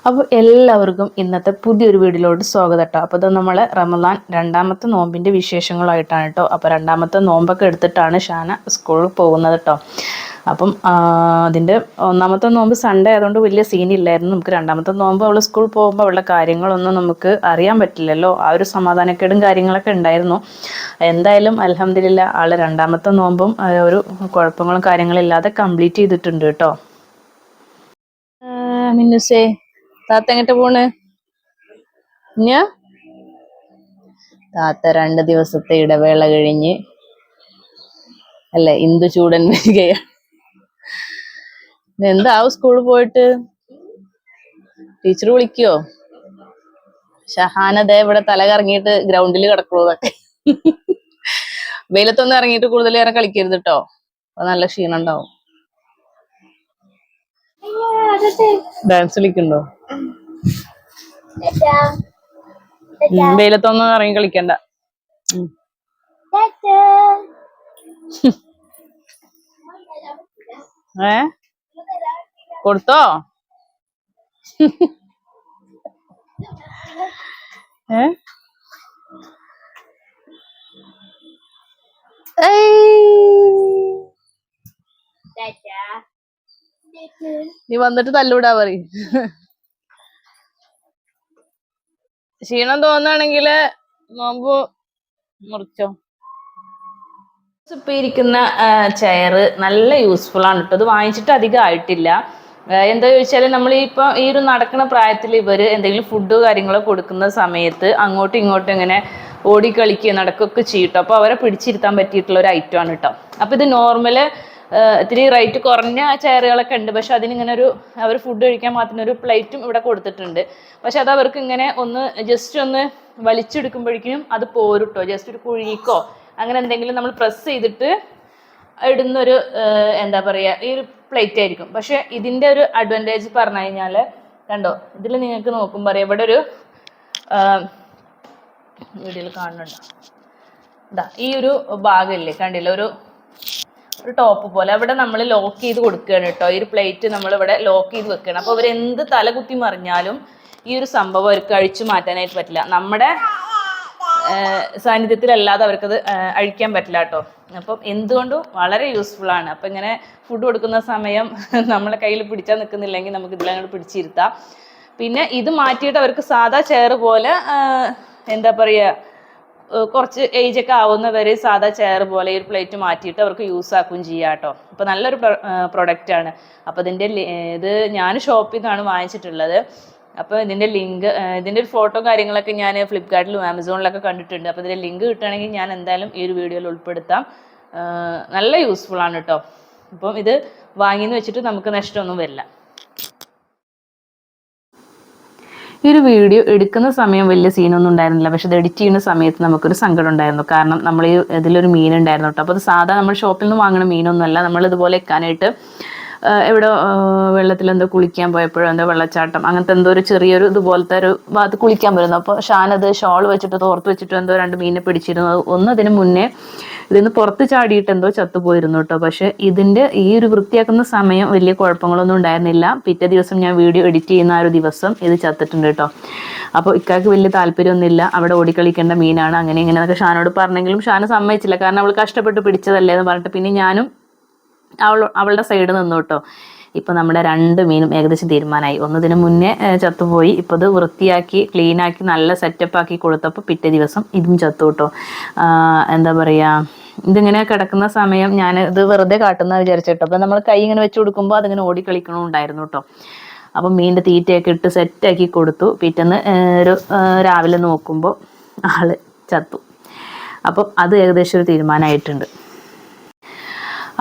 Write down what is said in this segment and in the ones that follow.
അപ്പോൾ എല്ലാവർക്കും ഇന്നത്തെ പുതിയൊരു വീഡിയോയിലോട്ട് സ്വാഗതം കേട്ടോ. അപ്പോൾ ഇത് നമ്മൾ റമദാൻ രണ്ടാമത്തെ നോമ്പിൻ്റെ വിശേഷങ്ങളായിട്ടാണ് കേട്ടോ. അപ്പോൾ രണ്ടാമത്തെ നോമ്പൊക്കെ എടുത്തിട്ടാണ് ഷാന സ്കൂളിൽ പോകുന്നത് കേട്ടോ. അപ്പം അതിൻ്റെ ഒന്നാമത്തെ നോമ്പ് സൺഡേ ആയതുകൊണ്ട് വലിയ സീനില്ലായിരുന്നു. നമുക്ക് രണ്ടാമത്തെ നോമ്പ് അവൾ സ്കൂളിൽ പോകുമ്പോൾ അവളുടെ കാര്യങ്ങളൊന്നും നമുക്ക് അറിയാൻ പറ്റില്ലല്ലോ. ആ ഒരു സമാധാനക്കേടും കാര്യങ്ങളൊക്കെ ഉണ്ടായിരുന്നു. എന്തായാലും അൽഹംദുലില്ലാ ആൾ രണ്ടാമത്തെ നോമ്പും ഒരു കുഴപ്പങ്ങളും കാര്യങ്ങളില്ലാതെ കംപ്ലീറ്റ് ചെയ്തിട്ടുണ്ട് കേട്ടോ. മിന്നുസേ താത്ത എങ്ങോട്ട് പോണ്? താത്ത 2 ദിവസത്തെ ഇടവേള കഴിഞ്ഞ് അല്ലെ ഇന്ദു ചൂടൻ വരികയാണ്. എന്താവും സ്കൂളിൽ പോയിട്ട്? ടീച്ചർ വിളിക്കോ? ഷഹാനദേ ഇവിടെ തല കറങ്ങിയിട്ട് ഗ്രൗണ്ടിൽ കിടക്കുള്ളതൊക്കെ. വെയിലത്തൊന്നും ഇറങ്ങിയിട്ട് കൂടുതൽ നേരം കളിക്കരുത് കേട്ടോ. അപ്പൊ നല്ല ക്ഷീണം ഉണ്ടാവും. ഡാൻസ് കളിക്കണ്ടോ? വെയിലത്തൊന്നും ഇറങ്ങി കളിക്കണ്ട. കൊടുത്തോ? നീ വന്നിട്ട് തല്ലൂടാ പറയും. ക്ഷീണം തോന്നുകയാണെങ്കില് നോമ്പ് മുറിച്ചോ. ഇപ്പൊ ഇരിക്കുന്ന ചെയർ നല്ല യൂസ്ഫുൾ ആണ് കേട്ടോ. ഇത് വാങ്ങിച്ചിട്ട് അധികം ആയിട്ടില്ല. എന്താ ചോദിച്ചാൽ നമ്മൾ ഈ ഒരു നടക്കുന്ന പ്രായത്തിൽ ഇവര് എന്തെങ്കിലും ഫുഡ് കാര്യങ്ങളോ കൊടുക്കുന്ന സമയത്ത് അങ്ങോട്ടും ഇങ്ങോട്ടും ഇങ്ങനെ ഓടിക്കളിക്കുക നടക്കുകയൊക്കെ ചെയ്യട്ടോ. അപ്പോൾ അവരെ പിടിച്ചിരുത്താൻ പറ്റിയിട്ടുള്ള ഒരു ഐറ്റം ആണ് കേട്ടോ. അപ്പോൾ ഇത് നോർമല് ഇത്തിരി റേറ്റ് കുറഞ്ഞ ചെയറുകളൊക്കെ ഉണ്ട്. പക്ഷെ അതിനിങ്ങനെ അവർ ഫുഡ് കഴിക്കാൻ മാത്രം ഒരു പ്ലേറ്റും ഇവിടെ കൊടുത്തിട്ടുണ്ട്. പക്ഷെ അത് അവർക്ക് ഇങ്ങനെ ജസ്റ്റ് ഒന്ന് വലിച്ചെടുക്കുമ്പോഴേക്കും അത് പോരുട്ടോ. ജസ്റ്റ് ഒരു കുഴിക്കോ അങ്ങനെ എന്തെങ്കിലും നമ്മൾ പ്രസ് ചെയ്തിട്ട് ഇടുന്നൊരു എന്താ പറയുക ഈ ഒരു പ്ലേറ്റ് ആയിരിക്കും. പക്ഷെ ഇതിൻ്റെ ഒരു അഡ്വാൻറ്റേജ് പറഞ്ഞു കഴിഞ്ഞാൽ കണ്ടോ, ഇതിൽ നിങ്ങൾക്ക് നോക്കുമ്പോൾ അറിയാം ഇവിടെ ഒരു വീഡിയോയിൽ കാണുന്നുണ്ടോ, ഇതാ ഈ ഒരു ഭാഗമില്ലേ കണ്ടില്ല, ഒരു ടോപ്പ് പോലെ അവിടെ നമ്മൾ ലോക്ക് ചെയ്ത് കൊടുക്കുകയാണ് കേട്ടോ. ഈ ഒരു പ്ലേറ്റ് നമ്മൾ ഇവിടെ ലോക്ക് ചെയ്ത് വെക്കുകയാണ്. അപ്പോൾ അവരെന്ത് തലകുത്തി മറിഞ്ഞാലും ഈ ഒരു സംഭവം അവർക്ക് അഴിച്ചു മാറ്റാനായിട്ട് പറ്റില്ല. നമ്മുടെ സാന്നിധ്യത്തിലല്ലാതെ അവർക്കത് അഴിക്കാൻ പറ്റില്ല കേട്ടോ. അപ്പം എന്തുകൊണ്ടും വളരെ യൂസ്ഫുൾ ആണ്. അപ്പം ഇങ്ങനെ ഫുഡ് കൊടുക്കുന്ന സമയം നമ്മളെ കയ്യിൽ പിടിച്ചാൽ നിൽക്കുന്നില്ലെങ്കിൽ നമുക്ക് ഇതിലങ്ങോട്ട് പിടിച്ചിരുത്താം. പിന്നെ ഇത് മാറ്റിയിട്ട് അവർക്ക് സാധാ ചെയർ പോലെ എന്താ പറയുക കുറച്ച് ഏജൊക്കെ ആവുന്നവർ സാധാ ചെയർ പോലെ ഈ ഒരു പ്ലേറ്റ് മാറ്റിയിട്ട് അവർക്ക് യൂസ് ആക്കുകയും ചെയ്യാം കേട്ടോ. അപ്പോൾ നല്ലൊരു പ്രൊഡക്റ്റാണ്. അപ്പോൾ ഇത് ഞാൻ ഷോപ്പിൽ നിന്നാണ് വാങ്ങിച്ചിട്ടുള്ളത്. അപ്പോൾ ഇതിൻ്റെ ലിങ്ക്, ഇതിൻ്റെ ഒരു ഫോട്ടോ കാര്യങ്ങളൊക്കെ ഞാൻ ഫ്ലിപ്കാർട്ടിലും ആമസോണിലൊക്കെ കണ്ടിട്ടുണ്ട്. അപ്പോൾ ഇതിൻ്റെ ലിങ്ക് കിട്ടുകയാണെങ്കിൽ ഞാൻ എന്തായാലും ഈ ഒരു വീഡിയോയിൽ ഉൾപ്പെടുത്താം. നല്ല യൂസ്ഫുൾ ആണ് കേട്ടോ. അപ്പം ഇത് വാങ്ങിയെന്ന് വെച്ചിട്ട് നമുക്ക് നഷ്ടമൊന്നും വരില്ല. ഈ ഒരു വീഡിയോ എടുക്കുന്ന സമയം വലിയ സീനൊന്നും ഉണ്ടായിരുന്നില്ല. പക്ഷെ ഇത് എഡിറ്റ് ചെയ്യുന്ന സമയത്ത് നമുക്കൊരു സങ്കടം ഉണ്ടായിരുന്നു. കാരണം നമ്മൾ ഇതിലൊരു മീനുണ്ടായിരുന്നു കേട്ടോ. അപ്പോൾ അത് സാധാ നമ്മൾ ഷോപ്പിൽ നിന്ന് വാങ്ങുന്ന മീനൊന്നുമല്ല. നമ്മൾ ഇതുപോലെ വെക്കാനായിട്ട് എവിടെ വെള്ളത്തിലെന്തോ കുളിക്കാൻ പോയപ്പോഴോ എന്തോ വെള്ളച്ചാട്ടം അങ്ങനത്തെ എന്തോ ഒരു ചെറിയൊരു ഇതുപോലത്തെ ഒരു ഭാഗത്ത് കുളിക്കാൻ വരുന്നു. അപ്പോൾ ഷാനത് ഷോൾ വെച്ചിട്ട് തോർത്ത് വെച്ചിട്ട് എന്തോ 2 മീനിനെ പിടിച്ചിരുന്നു. അതിന് മുന്നേ ഇതിന്ന് പുറത്ത് ചാടിയിട്ട് എന്തോ ചത്തുപോയിരുന്നു കേട്ടോ. പക്ഷെ ഇതിൻ്റെ ഈ ഒരു വൃത്തിയാക്കുന്ന സമയം വലിയ കുഴപ്പങ്ങളൊന്നും ഉണ്ടായിരുന്നില്ല. പിറ്റേ ദിവസം ഞാൻ വീഡിയോ എഡിറ്റ് ചെയ്യുന്ന ആ ഒരു ദിവസം ഇത് ചത്തിട്ടുണ്ട് കേട്ടോ. അപ്പോൾ ഇക്കാക്ക് വലിയ താല്പര്യമൊന്നുമില്ല, അവിടെ ഓടിക്കളിക്കേണ്ട മീനാണ് അങ്ങനെ ഇങ്ങനെ എന്നൊക്കെ ഷാനോട് പറഞ്ഞെങ്കിലും ഷാന സമ്മതിച്ചില്ല. കാരണം അവൾ കഷ്ടപ്പെട്ട് പിടിച്ചതല്ലേ എന്ന് പറഞ്ഞിട്ട് പിന്നെ ഞാനും അവളുടെ സൈഡ് നിന്നു കേട്ടോ. ഇപ്പം നമ്മുടെ 2 മീനും ഏകദേശം തീരുമാനമായി. ഒന്നതിന് മുന്നേ ചത്തുപോയി. ഇപ്പോൾ ഇത് വൃത്തിയാക്കി ക്ലീനാക്കി നല്ല സെറ്റപ്പ് ആക്കി കൊടുത്തപ്പോൾ പിറ്റേ ദിവസം ഇതും ചത്തു കേട്ടോ. എന്താ പറയുക, ഇതിങ്ങനെ കിടക്കുന്ന സമയം ഞാൻ ഇത് വെറുതെ കാട്ടുന്ന വിചാരിച്ചിട്ടോ. അപ്പം നമ്മൾ കൈ ഇങ്ങനെ വെച്ച് കൊടുക്കുമ്പോൾ അതിങ്ങനെ ഓടിക്കളിക്കണമുണ്ടായിരുന്നു കേട്ടോ. അപ്പം മീനിൻ്റെ തീറ്റയൊക്കെ ഇട്ട് സെറ്റാക്കി കൊടുത്തു. പിറ്റേന്ന് രാവിലെ നോക്കുമ്പോൾ ആള് ചത്തു. അപ്പം അത് ഏകദേശം ഒരു തീരുമാനമായിട്ടുണ്ട്.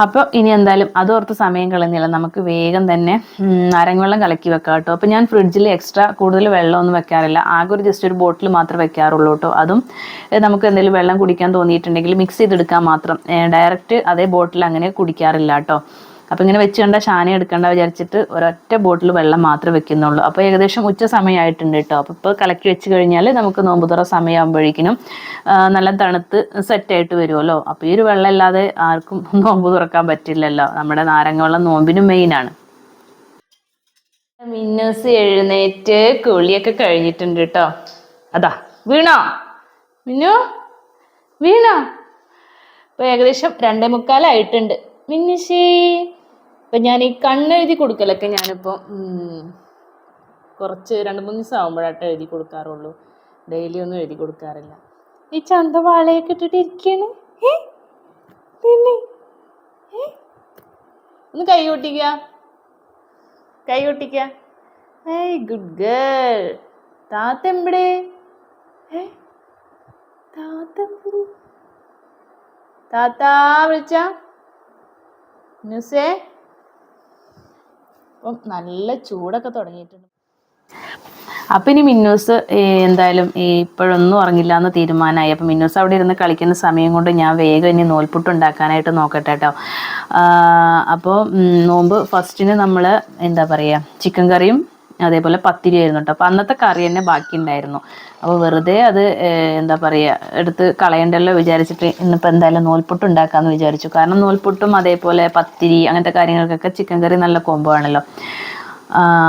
അപ്പോൾ ഇനി എന്തായാലും അതോർത്ത് സമയം കളഞ്ഞില്ല, നമുക്ക് വേഗം തന്നെ നാരങ്ങവെള്ളം കലക്കി വെക്കാം കേട്ടോ. അപ്പോൾ ഞാൻ ഫ്രിഡ്ജിൽ എക്സ്ട്രാ കൂടുതൽ വെള്ളമൊന്നും വെക്കാറില്ല. ആകെ ജസ്റ്റ് ഒരു ബോട്ടിൽ മാത്രമേ വെക്കാറുള്ളൂ കേട്ടോ. അതും നമുക്ക് എന്തെങ്കിലും വെള്ളം കുടിക്കാൻ തോന്നിയിട്ടുണ്ടെങ്കിൽ മിക്സ് ചെയ്തെടുക്കാൻ മാത്രം, ഡയറക്റ്റ് അതേ ബോട്ടിൽ അങ്ങനെ കുടിക്കാറില്ല കേട്ടോ. അപ്പോൾ ഇങ്ങനെ വെച്ച് കണ്ട ഷാന എടുക്കേണ്ട വിചാരിച്ചിട്ട് ഒരൊറ്റ ബോട്ടിൽ വെള്ളം മാത്രമേ വെക്കുന്നുള്ളൂ. അപ്പോൾ ഏകദേശം ഉച്ച സമയമായിട്ടുണ്ട് കേട്ടോ. അപ്പോൾ ഇപ്പോൾ കലക്കി വെച്ച് കഴിഞ്ഞാൽ നമുക്ക് നോമ്പ് തുറ സമയമാകുമ്പോഴേക്കിനും നല്ല തണുത്ത് സെറ്റായിട്ട് വരുമല്ലോ. അപ്പോൾ ഈ ഒരു വെള്ളം ഇല്ലാതെ ആർക്കും നോമ്പ് തുറക്കാൻ പറ്റില്ലല്ലോ. നമ്മുടെ നാരങ്ങ വെള്ളം നോമ്പിനും മെയിനാണ്. മിന്നൂസ് എഴുന്നേറ്റ് കുളിയൊക്കെ കഴിഞ്ഞിട്ടുണ്ട് കേട്ടോ. അതാ വീണോ മിന്നു, വീണോ? ഇപ്പൊ ഏകദേശം 2:45 മിന്നുശേ. ഇപ്പൊ ഞാൻ ഈ കണ്ണെഴുതി കൊടുക്കലൊക്കെ ഞാനിപ്പോ കുറച്ച് 2-3 ദിവസം ആകുമ്പോഴാട്ടോ എഴുതി കൊടുക്കാറുള്ളൂ. ഡെയിലി ഒന്നും എഴുതി കൊടുക്കാറില്ല. ഈ ചന്ത വാളയൊക്കെ ഇട്ടിട്ട് ഇരിക്കാണ്. പിന്നെ ഒന്ന് കൈ കൊട്ടിക്ക, കൈ കൊട്ടിക്ക. ഏയ് ഗുഡ് ഗേൾ. താത്തെമ്പടെ? താത്താ വിളിച്ച ന്യൂസേ. അപ്പം നല്ല ചൂടൊക്കെ തുടങ്ങിയിട്ടുണ്ട്. അപ്പം ഇനി മിന്നൂസ് എന്തായാലും ഇപ്പോഴൊന്നും ഉറങ്ങില്ല എന്ന് തീരുമാനമായി. അപ്പം മിന്നൂസ് അവിടെ ഇരുന്ന് കളിക്കുന്ന സമയം കൊണ്ട് ഞാൻ വേഗം ഇനി നൂൽപുട്ട് ഉണ്ടാക്കാനായിട്ട് നോക്കട്ടെ കേട്ടോ. അപ്പോൾ നോമ്പ് ഫസ്റ്റിന് നമ്മൾ എന്താ പറയുക, ചിക്കൻ കറിയും അതേപോലെ പത്തിരി ആയിരുന്നു കേട്ടോ. അപ്പോൾ അന്നത്തെ കറി തന്നെ ബാക്കി ഉണ്ടായിരുന്നു. അപ്പോൾ വെറുതെ അത് എന്താ പറയുക എടുത്ത് കളയണ്ടല്ലോ വിചാരിച്ചിട്ട് ഇന്നിപ്പോൾ എന്തായാലും നൂൽപുട്ട് ഉണ്ടാക്കാമെന്ന് വിചാരിച്ചു. കാരണം നൂൽപുട്ടും അതേപോലെ പത്തിരി അങ്ങനത്തെ കാര്യങ്ങൾക്കൊക്കെ ചിക്കൻ കറി നല്ല കോംബോ ആണല്ലോ.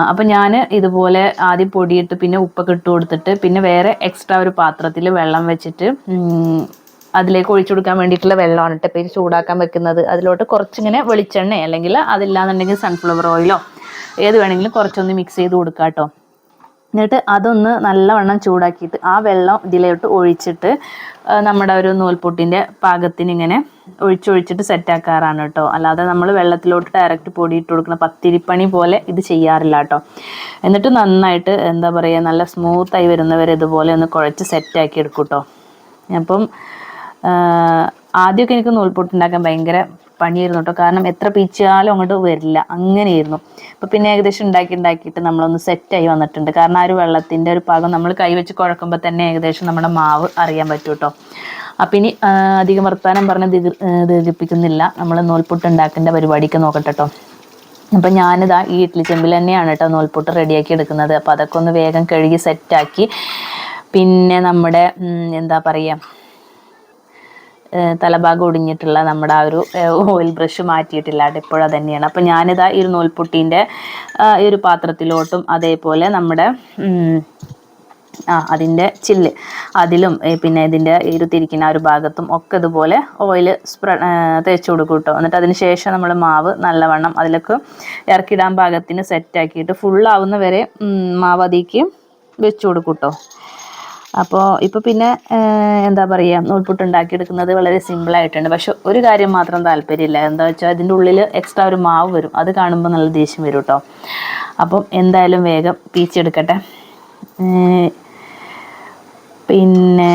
അപ്പം ഞാൻ ഇതുപോലെ ആദ്യം പൊടിയിട്ട് പിന്നെ ഉപ്പൊക്കെ ഇട്ട് കൊടുത്തിട്ട് പിന്നെ വേറെ എക്സ്ട്രാ ഒരു പാത്രത്തിൽ വെള്ളം വെച്ചിട്ട് അതിലേക്ക് ഒഴിച്ചു കൊടുക്കാൻ വേണ്ടിയിട്ടുള്ള വെള്ളമാണ് കേട്ടോ ഇപ്പോൾ ചൂടാക്കാൻ വെക്കുന്നത്. അതിലോട്ട് കുറച്ചിങ്ങനെ വെളിച്ചെണ്ണ അല്ലെങ്കിൽ അതില്ലാന്നുണ്ടെങ്കിൽ സൺഫ്ലവർ ഓയിലോ ഏത് വേണമെങ്കിലും കുറച്ചൊന്ന് മിക്സ് ചെയ്ത് കൊടുക്കാം കേട്ടോ. എന്നിട്ട് അതൊന്ന് നല്ലവണ്ണം ചൂടാക്കിയിട്ട് ആ വെള്ളം ഇതിലോട്ട് ഒഴിച്ചിട്ട് നമ്മുടെ ഒരു നൂൽപുട്ടിൻ്റെ പാകത്തിന് ഇങ്ങനെ ഒഴിച്ചൊഴിച്ചിട്ട് സെറ്റാക്കാറാണ് കേട്ടോ. അല്ലാതെ നമ്മൾ വെള്ളത്തിലോട്ട് ഡയറക്റ്റ് പൊടിയിട്ട് കൊടുക്കണം, പത്തിരിപ്പണി പോലെ ഇത് ചെയ്യാറില്ല കേട്ടോ. എന്നിട്ട് നന്നായിട്ട് എന്താ പറയുക നല്ല സ്മൂത്തായി വരുന്നവരെ ഇതുപോലെ ഒന്ന് കുഴച്ച് സെറ്റാക്കി എടുക്കും കേട്ടോ. അപ്പം ആദ്യമൊക്കെ എനിക്ക് നൂൽപുട്ട് ഉണ്ടാക്കാൻ ഭയങ്കര പണിയായിരുന്നു കേട്ടോ. കാരണം എത്ര പീച്ചാലും അങ്ങോട്ട് വരില്ല, അങ്ങനെയായിരുന്നു. അപ്പോൾ പിന്നെ ഏകദേശം ഉണ്ടാക്കിയിട്ട് നമ്മളൊന്ന് സെറ്റായി വന്നിട്ടുണ്ട്. കാരണം ആ ഒരു വെള്ളത്തിൻ്റെ ഒരു പാകം നമ്മൾ കൈവച്ച് കുഴക്കുമ്പോൾ തന്നെ ഏകദേശം നമ്മുടെ മാവ് അറിയാൻ പറ്റും കേട്ടോ. അപ്പം ഇനി അധികം വർത്താനം പറഞ്ഞ് ദീർഘിപ്പിക്കുന്നില്ല, നമ്മൾ നൂൽപുട്ട് ഉണ്ടാക്കേണ്ട പരിപാടിക്ക് നോക്കട്ടെ കേട്ടോ. അപ്പം ഞാനിതാ ഈ ഇഡ്ഡലി ചെമ്പിൽ തന്നെയാണ് കേട്ടോ നൂൽപുട്ട് റെഡിയാക്കി എടുക്കുന്നത്. അപ്പോൾ അതൊക്കെ ഒന്ന് വേഗം കഴുകി സെറ്റാക്കി പിന്നെ നമ്മുടെ എന്താ പറയുക തലഭാഗം ഒടിഞ്ഞിട്ടുള്ള നമ്മുടെ ആ ഒരു ഓയിൽ ബ്രഷ് മാറ്റിയിട്ടില്ല കേട്ടോ, ഇപ്പോഴും അത് തന്നെയാണ്. അപ്പം ഞാനിതാ ഈ ഒരു നൂൽപുട്ടിൻ്റെ ഈ ഒരു പാത്രത്തിലോട്ടും അതേപോലെ നമ്മുടെ അതിൻ്റെ ചില്ല് അതിലും പിന്നെ ഇതിൻ്റെ ഇരുത്തിരിക്കുന്ന ആ ഒരു ഭാഗത്തും ഒക്കെ ഇതുപോലെ ഓയിൽ തേച്ച് കൊടുക്കും കേട്ടോ. എന്നിട്ട് അതിന് ശേഷം നമ്മൾ മാവ് നല്ലവണ്ണം അതിലേക്ക് ഇറക്കിടാൻ പാകത്തിന് സെറ്റാക്കിയിട്ട് ഫുള്ളാവുന്ന വരെ മാവ് അതിലേക്ക് വെച്ച് കൊടുക്കും കേട്ടോ. അപ്പോൾ ഇപ്പോൾ പിന്നെ എന്താ പറയുക നൂൽപുട്ട് ഉണ്ടാക്കിയെടുക്കുന്നത് വളരെ സിമ്പിളായിട്ടുണ്ട്. പക്ഷെ ഒരു കാര്യം മാത്രം താല്പര്യമില്ല, എന്താ വെച്ചാൽ അതിൻ്റെ ഉള്ളിൽ എക്സ്ട്രാ ഒരു മാവ് വരും, അത് കാണുമ്പോൾ നല്ല ദേഷ്യം വരും കേട്ടോ. അപ്പം എന്തായാലും വേഗം പീച്ചെടുക്കട്ടെ. പിന്നെ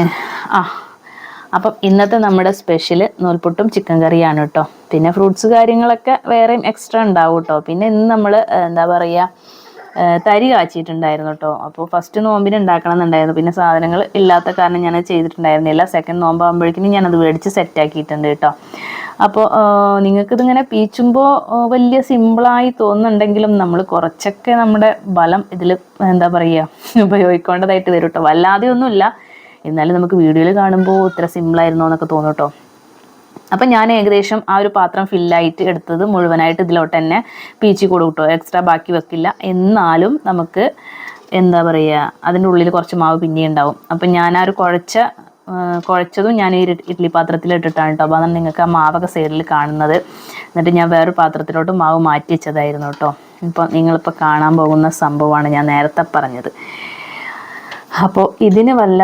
അപ്പം ഇന്നത്തെ നമ്മുടെ സ്പെഷ്യൽ നൂൽപുട്ടും ചിക്കൻ കറിയാണ് കേട്ടോ. പിന്നെ ഫ്രൂട്ട്സ് കാര്യങ്ങളൊക്കെ വേറെയും എക്സ്ട്രാ ഉണ്ടാവും കേട്ടോ. പിന്നെ ഇന്ന് നമ്മൾ എന്താ പറയുക തരി കാച്ചിട്ടുണ്ടായിരുന്നു കേട്ടോ. അപ്പോൾ ഫസ്റ്റ് നോമ്പിന് ഉണ്ടാക്കണം എന്നുണ്ടായിരുന്നു, പിന്നെ സാധനങ്ങൾ ഇല്ലാത്ത കാരണം ഞാനത് ചെയ്തിട്ടുണ്ടായിരുന്നില്ല. സെക്കൻഡ് നോമ്പാകുമ്പോഴേക്കും ഞാനത് മേടിച്ച് സെറ്റാക്കിയിട്ടുണ്ട് കേട്ടോ. അപ്പോൾ നിങ്ങൾക്കിതിങ്ങനെ പീച്ചുമ്പോൾ വലിയ സിമ്പിളായി തോന്നുന്നുണ്ടെങ്കിലും നമ്മൾ കുറച്ചൊക്കെ നമ്മുടെ ബലം ഇതിൽ എന്താ പറയുക ഉപയോഗിക്കേണ്ടതായിട്ട് വരും കേട്ടോ. വല്ലാതെ ഒന്നുമില്ല, എന്നാലും നമുക്ക് വീഡിയോയിൽ കാണുമ്പോൾ ഇത്ര സിമ്പിളായിരുന്നോ എന്നൊക്കെ തോന്നും കേട്ടോ. അപ്പം ഞാൻ ഏകദേശം ആ ഒരു പാത്രം ഫില്ലായിട്ട് എടുത്തത് മുഴുവനായിട്ട് ഇതിലോട്ട് തന്നെ പീച്ചി കൊടുക്കും കേട്ടോ. എക്സ്ട്രാ ബാക്കി വെക്കില്ല. എന്നാലും നമുക്ക് എന്താ പറയുക അതിൻ്റെ ഉള്ളിൽ കുറച്ച് മാവ് പിന്നെ ഉണ്ടാവും. അപ്പം ഞാൻ ആ ഒരു കുഴച്ചതും ഞാൻ ഈ ഇഡ്ഡലി പാത്രത്തിൽ ഇട്ടിട്ടാണ് കേട്ടോ. അപ്പോൾ അതാണ് നിങ്ങൾക്ക് ആ മാവൊക്കെ സൈഡിൽ കാണുന്നത്. എന്നിട്ട് ഞാൻ വേറൊരു പാത്രത്തിലോട്ട് മാവ് മാറ്റി വെച്ചതായിരുന്നു കേട്ടോ. ഇപ്പോൾ നിങ്ങളിപ്പോൾ കാണാൻ പോകുന്ന സംഭവമാണ് ഞാൻ നേരത്തെ പറഞ്ഞത്. അപ്പോൾ ഇതിന് വല്ല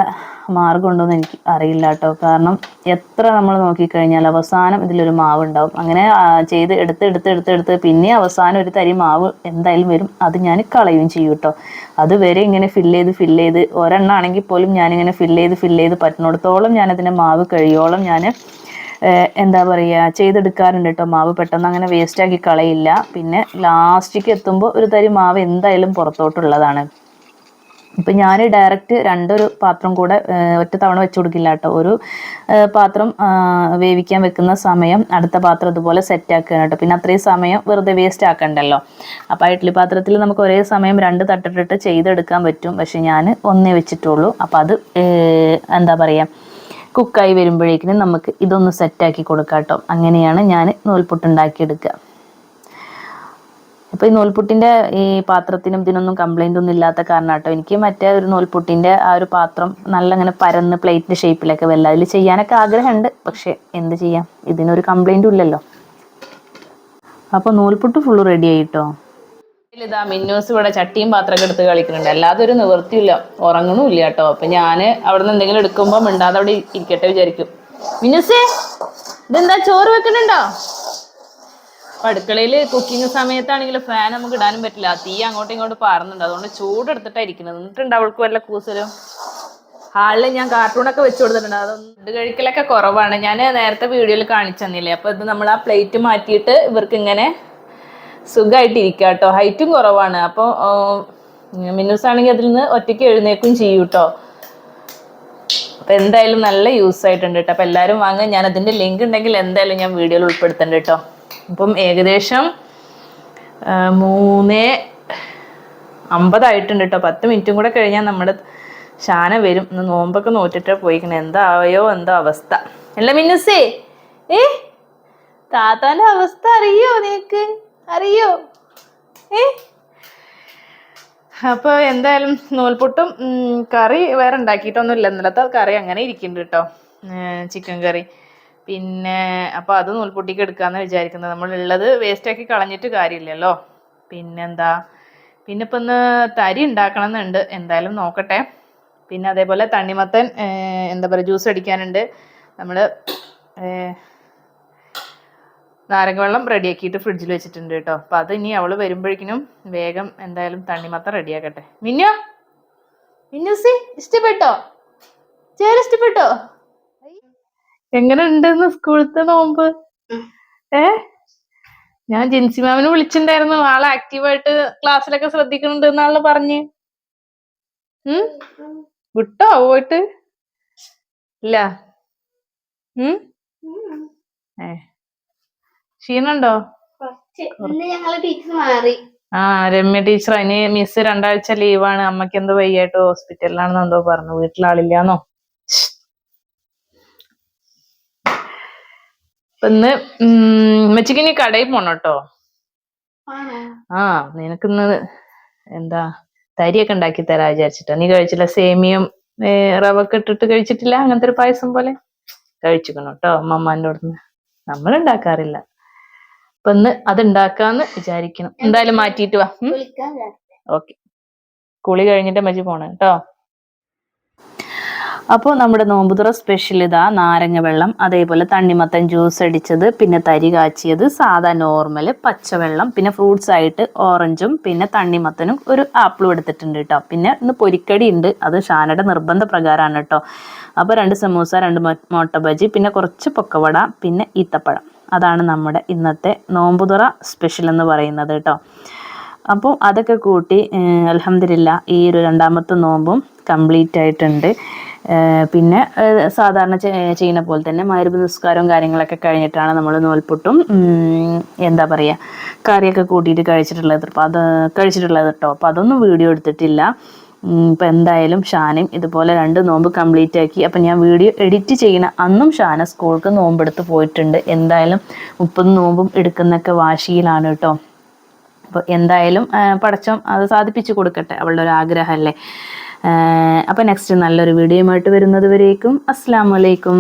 മാർഗമുണ്ടോയെന്ന് എനിക്ക് അറിയില്ല കേട്ടോ. കാരണം എത്ര നമ്മൾ നോക്കിക്കഴിഞ്ഞാൽ അവസാനം ഇതിലൊരു മാവ് ഉണ്ടാവും. അങ്ങനെ ചെയ്ത് എടുത്ത് പിന്നെ അവസാനം ഒരു തരി മാവ് എന്തായാലും വരും, അത് ഞാൻ കളയുകയും ചെയ്യും കേട്ടോ. അതുവരെ ഇങ്ങനെ ഫില്ല് ചെയ്ത് ഒരെണ്ണം ആണെങ്കിൽ പോലും ഞാനിങ്ങനെ ഫില്ല് ചെയ്ത് പറ്റുന്നിടത്തോളം ഞാനതിൻ്റെ മാവ് കഴിയോളം ഞാൻ എന്താ പറയുക ചെയ്തെടുക്കാറുണ്ട് കേട്ടോ. മാവ് പെട്ടെന്ന് അങ്ങനെ വേസ്റ്റാക്കി കളയില്ല. പിന്നെ ലാസ്റ്റിക്ക് എത്തുമ്പോൾ ഒരു തരി മാവ് എന്തായാലും പുറത്തോട്ടുള്ളതാണ്. ഇപ്പം ഞാൻ ഡയറക്റ്റ് രണ്ടൊരു പാത്രം കൂടെ ഒറ്റ തവണ വെച്ച് കൊടുക്കില്ല കേട്ടോ. ഒരു പാത്രം വേവിക്കാൻ വെക്കുന്ന സമയം അടുത്ത പാത്രം ഇതുപോലെ സെറ്റാക്കുക കേട്ടോ. പിന്നെ അത്രയും സമയം വെറുതെ വേസ്റ്റ് ആക്കണ്ടല്ലോ. അപ്പോൾ ഇഡ്ഡലി പാത്രത്തിൽ നമുക്ക് ഒരേ സമയം 2 തട്ടിട്ടിട്ട് ചെയ്തെടുക്കാൻ പറ്റും. പക്ഷെ ഞാൻ ഒന്നേ വെച്ചിട്ടുള്ളൂ. അപ്പോൾ അത് എന്താ പറയുക കുക്കായി വരുമ്പോഴേക്കിനും നമുക്ക് ഇതൊന്ന് സെറ്റാക്കി കൊടുക്കാം കേട്ടോ. അങ്ങനെയാണ് ഞാൻ നൂൽപുട്ട് ഉണ്ടാക്കിയെടുക്കുക. അപ്പോൾ ഈ നൂൽപുട്ടിൻ്റെ ഈ പാത്രത്തിനും ഇതിനൊന്നും കംപ്ലൈൻ്റ് ഒന്നും ഇല്ലാത്ത കാരണം കേട്ടോ എനിക്ക് മറ്റേ ഒരു നൂൽപുട്ടിൻ്റെ ആ ഒരു പാത്രം നല്ല ഇങ്ങനെ പരന്ന് പ്ലേറ്റിൻ്റെ ഷേപ്പിലൊക്കെ വല്ല അതിൽ ചെയ്യാനൊക്കെ ആഗ്രഹമുണ്ട്. പക്ഷേ എന്ത് ചെയ്യാം, ഇതിനൊരു കംപ്ലൈൻറ്റും ഇല്ലല്ലോ. അപ്പോൾ നൂൽപുട്ട് ഫുള്ള് റെഡി ആയിട്ടോ. ഇതാ മിന്നൂസ് ഇവിടെ ചട്ടിയും പാത്രമൊക്കെ എടുത്ത് കളിക്കുന്നുണ്ട്. അല്ലാതെ ഒരു നിവൃത്തിയില്ല, ഉറങ്ങണമില്ല കേട്ടോ. അപ്പം ഞാൻ അവിടെ നിന്ന് എന്തെങ്കിലും എടുക്കുമ്പോൾ മിണ്ടാതെ അവിടെ ഇരിക്കട്ടെ വിചാരിക്കും. മിന്നൂസേ ഇതെന്താ ചോറ് വെക്കുന്നുണ്ടോ? അപ്പം അടുക്കളയിൽ കുക്കിംഗ് സമയത്താണെങ്കിൽ ഫാൻ നമുക്ക് ഇടാനും പറ്റില്ല, തീ അങ്ങോട്ടും ഇങ്ങോട്ടും പാറുന്നുണ്ട്. അതുകൊണ്ട് ചൂടെടുത്തിട്ടാണ് ഇരിക്കുന്നത്. എന്നിട്ടുണ്ട് അവൾക്ക് വല്ല കൂസലും. ഹാളിൽ ഞാൻ കാർട്ടൂണൊക്കെ വെച്ച് കൊടുത്തിട്ടുണ്ട്. അതൊന്നും ഫുഡ് കഴിക്കലൊക്കെ കുറവാണ്. ഞാൻ നേരത്തെ വീഡിയോയിൽ കാണിച്ചു തന്നില്ലേ. അപ്പോൾ ഇത് നമ്മൾ ആ പ്ലേറ്റ് മാറ്റിയിട്ട് ഇവർക്ക് ഇങ്ങനെ സുഖമായിട്ട് ഇരിക്കുക കേട്ടോ. ഹൈറ്റും കുറവാണ്. അപ്പോൾ മിന്നൂസാണെങ്കിൽ അതിൽ നിന്ന് ഒറ്റയ്ക്ക് എഴുന്നേക്കും ചെയ്യും കേട്ടോ. അപ്പം എന്തായാലും നല്ല യൂസ് ആയിട്ടുണ്ട് കേട്ടോ. അപ്പം എല്ലാവരും വാങ്ങാൻ, ഞാൻ അതിൻ്റെ ലിങ്ക് ഉണ്ടെങ്കിൽ എന്തായാലും ഞാൻ വീഡിയോയിൽ ഉൾപ്പെടുത്തുന്നുണ്ട് കേട്ടോ. അപ്പം ഏകദേശം 3:50 കേട്ടോ. 10 മിനിറ്റും കൂടെ കഴിഞ്ഞാൽ നമ്മുടെ ഷാന വരും. ഇന്ന് നോമ്പൊക്കെ നോറ്റിട്ട് പോയിക്കണേ. എന്തായോ എന്തോ അവസ്ഥ അല്ല മിന്നുസേ? താത്താൻ്റെ അവസ്ഥ അറിയോ നിനക്ക്? അറിയോ? അപ്പോൾ എന്തായാലും നൂൽപുട്ടും കറി വേറെ ഉണ്ടാക്കിയിട്ടൊന്നുമില്ല. ഇന്നലത്തെ കറി അങ്ങനെ ഇരിക്കുന്നുണ്ട് കേട്ടോ, ചിക്കൻ കറി. പിന്നെ അപ്പോൾ അത് നൂൽപുട്ടിക്ക് എടുക്കാമെന്ന് വിചാരിക്കുന്നത്. നമ്മളുള്ളത് വേസ്റ്റാക്കി കളഞ്ഞിട്ട് കാര്യമില്ലല്ലോ. പിന്നെന്താ, പിന്നെ ഇപ്പം ഇന്ന് തരി ഉണ്ടാക്കണം എന്നുണ്ട്. എന്തായാലും നോക്കട്ടെ. പിന്നെ അതേപോലെ തണ്ണിമത്തൻ എന്താ പറയുക ജ്യൂസ് അടിക്കാനുണ്ട്. നമ്മൾ നാരങ്ങ വെള്ളം റെഡിയാക്കിയിട്ട് ഫ്രിഡ്ജിൽ വെച്ചിട്ടുണ്ട് കേട്ടോ. അപ്പം അത് ഇനി അവൾ വരുമ്പോഴേക്കിനും വേഗം എന്തായാലും തണ്ണിമത്തൻ റെഡിയാക്കട്ടെ. മിന്നൂസി ഇഷ്ടപ്പെട്ടോ? ചേർ ഇഷ്ടപ്പെട്ടോ? എങ്ങനെ ഉണ്ടെന്ന് സ്കൂളത്തെ നോമ്പ്? ഞാൻ ജിൻസി മാമിനെ വിളിച്ചിട്ടുണ്ടായിരുന്നു. ആളെ ആക്റ്റീവായിട്ട് ക്ലാസ്സിലൊക്കെ ശ്രദ്ധിക്കുന്നുണ്ട് എന്നാണല്ലോ പറഞ്ഞ്. വിട്ടോ പോയിട്ട്? ഇല്ല. ക്ഷീണുണ്ടോ? രമ്യ ടീച്ചർ അതിന് മിസ് 2 ആഴ്ച ലീവാണ്. അമ്മയ്ക്ക് എന്തോ വയ്യായിട്ട് ഹോസ്പിറ്റലിലാണെന്ന് എന്തോ പറഞ്ഞു. വീട്ടിലാളില്ലാന്നോ. ഇന്ന് ഉമ്മച്ചിക്ക് ഇനി കടയിൽ പോണം കേട്ടോ. നിനക്കിന്ന് എന്താ തരിയൊക്കെ ഉണ്ടാക്കി തരാ വിചാരിച്ചിട്ടാ. നീ കഴിച്ചില്ല? സേമിയം റവൊക്കെ ഇട്ടിട്ട് കഴിച്ചിട്ടില്ല? അങ്ങനത്തെ ഒരു പായസം പോലെ കഴിച്ചിക്കണം കേട്ടോ അമ്മമ്മൻ്റെ അടുത്ത്. നമ്മൾ ഉണ്ടാക്കാറില്ല. അപ്പൊ ഇന്ന് അത് ഉണ്ടാക്കാന്ന് വിചാരിക്കണം. എന്തായാലും മാറ്റിയിട്ട് വാ. ഓക്കെ, കുളി കഴിഞ്ഞിട്ട് അമ്മച്ചി പോണം കേട്ടോ. അപ്പോൾ നമ്മുടെ നോമ്പുതുറ സ്പെഷ്യൽ ഇതാ നാരങ്ങ വെള്ളം, അതേപോലെ തണ്ണിമത്തൻ ജ്യൂസ് അടിച്ചത്, പിന്നെ തരി കാച്ചിയത്, സാധാ നോർമൽ പച്ചവെള്ളം, പിന്നെ ഫ്രൂട്ട്സ് ആയിട്ട് ഓറഞ്ചും പിന്നെ തണ്ണിമത്തനും ഒരു ആപ്പിളും എടുത്തിട്ടുണ്ട് കേട്ടോ. പിന്നെ ഇന്ന് പൊരിക്കടി ഉണ്ട്, അത് ഷാനയുടെ നിർബന്ധ പ്രകാരമാണ് കേട്ടോ. അപ്പോൾ 2 സമൂസ, 2 മുട്ട ബജി, പിന്നെ കുറച്ച് പൊക്കവട, പിന്നെ ഈത്തപ്പഴം. അതാണ് നമ്മുടെ ഇന്നത്തെ നോമ്പുതുറ സ്പെഷ്യൽ എന്ന് പറയുന്നത് കേട്ടോ. അപ്പോൾ അതൊക്കെ കൂട്ടി അൽഹംദുലില്ലാ ഈ ഒരു 2ാമത്തെ നോമ്പും കംപ്ലീറ്റ് ആയിട്ടുണ്ട്. പിന്നെ സാധാരണ ചെയ്യുന്ന പോലെ തന്നെ മഗ്‌രിബ് നിസ്കാരവും കാര്യങ്ങളൊക്കെ കഴിഞ്ഞിട്ടാണ് നമ്മൾ നൂൽപുട്ടും എന്താ പറയുക കറിയൊക്കെ കൂട്ടിയിട്ട് കഴിച്ചിട്ടുള്ളത് കേട്ടോ. അപ്പോൾ അതൊന്നും വീഡിയോ എടുത്തിട്ടില്ല. ഇപ്പം എന്തായാലും ഷാനയും ഇതുപോലെ 2 നോമ്പ് കംപ്ലീറ്റ് ആക്കി. അപ്പം ഞാൻ വീഡിയോ എഡിറ്റ് ചെയ്യണ അന്നും ഷാന സ്കൂൾക്ക് നോമ്പെടുത്ത് പോയിട്ടുണ്ട്. എന്തായാലും 30 നോമ്പും എടുക്കുന്നൊക്കെ വാശിയിലാണ് കേട്ടോ. അപ്പോൾ എന്തായാലും പടച്ചോൻ അത് സാധിപ്പിച്ചു കൊടുക്കട്ടെ, അവളുടെ ഒരു ആഗ്രഹമല്ലേ. അപ്പോൾ നെക്സ്റ്റ് നല്ലൊരു വീഡിയോയുമായിട്ട് വരുന്നത് വരേക്കും അസ്സലാമു അലൈക്കും.